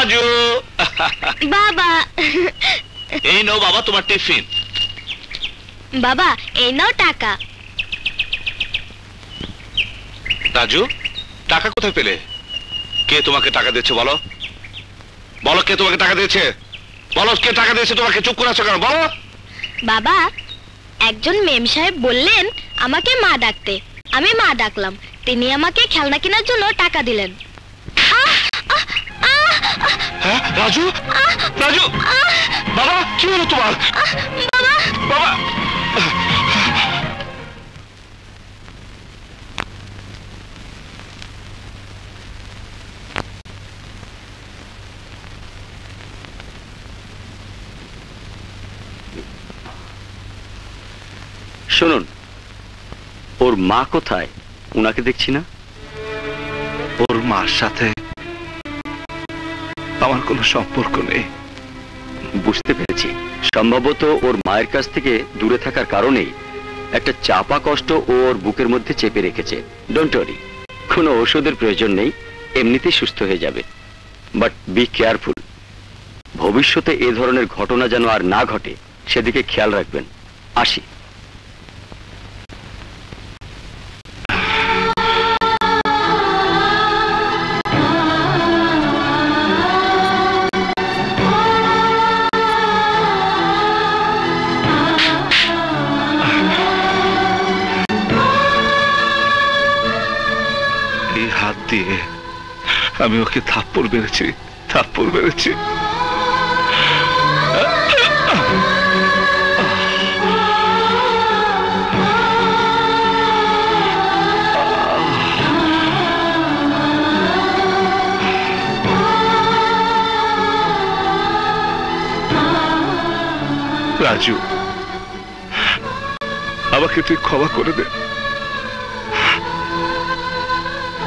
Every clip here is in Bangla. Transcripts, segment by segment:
রাজু বাবা এই নাও বাবা তোমার টিফিন। বাবা এই নাও টাকা। রাজু টাকা কোথায় পেলে? কে তোমাকে টাকা দিয়েছে বলো? বলো কে তোমাকে টাকা দিয়েছে? বলো কে টাকা দিয়েছে তোমাকে? চুপ করে আছো কেন? বলো। বাবা একজন মেম সাহেব বললেন আমাকে মা ডাকতে, আমি মা ডাকলাম, তিনি আমাকে খেলনা কেনার জন্য টাকা দিলেন। হ্যাঁ রাজু, রাজু বাবা কি হলো তোমার? বাবা বাবা শুনুন, ওর মা কোথায়? উনাকে দেখছি না। ওর মার সাথে আমার কোনো সম্পর্ক নেই। বুঝতে পেরেছি, সম্ভবত ওর মায়ের কাছ থেকে দূরে থাকার কারণেই একটা চাপা কষ্ট ওর বুকের মধ্যে চেপে রেখেছে। ডোন্ট ওয়ারি, কোনো ওষুধের প্রয়োজন নেই, এমনিতেই সুস্থ হয়ে যাবে। বাট বি কেয়ারফুল, ভবিষ্যতে এ ধরনের ঘটনা যেন আর না ঘটে সেদিকে খেয়াল রাখবেন। আসি। হাত দিয়ে আমি ওকে থাপ্পড় মেরেছি, থাপ্পড় মেরেছি। রাজু আমাকে তুই ক্ষমা করে দে,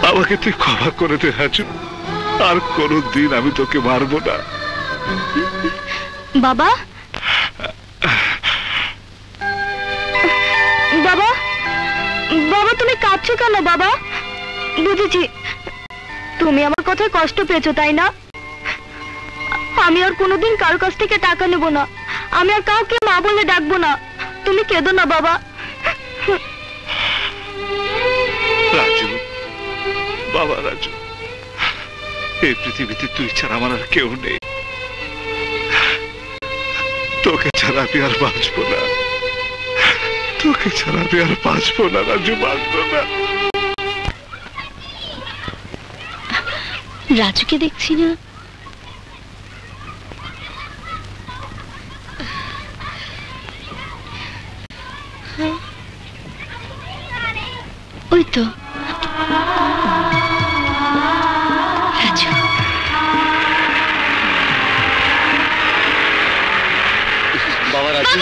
আমাকে তুই ক্ষমা করে দে রাজু। আর কোনদিন আমি তোকে মারবো না। বাবা বাবা বাবা তুমি কাঁদছো কেন বাবা? বুঝেছি তুমি আমার কথায় কষ্ট পেয়েছো, তাই না? আমি আর কোনোদিন কারোর কাছ থেকে টাকা নেব না, আমি আর কাউকে মা বলে ডাকবো না। তুমি কেঁদো না বাবা। রাজু বাবা, রাজু এই পৃথিবীতে তুই ছাড়া আমার আর কেউ নেই। তোকে ছাড়া আমি আর বাঁচবো না, তোকে ছাড়া আমি আর বাঁচবো না রাজু, বাঁচবো না। রাজুকে দেখছি না। ওই তো রাজু। বাবা রাজু।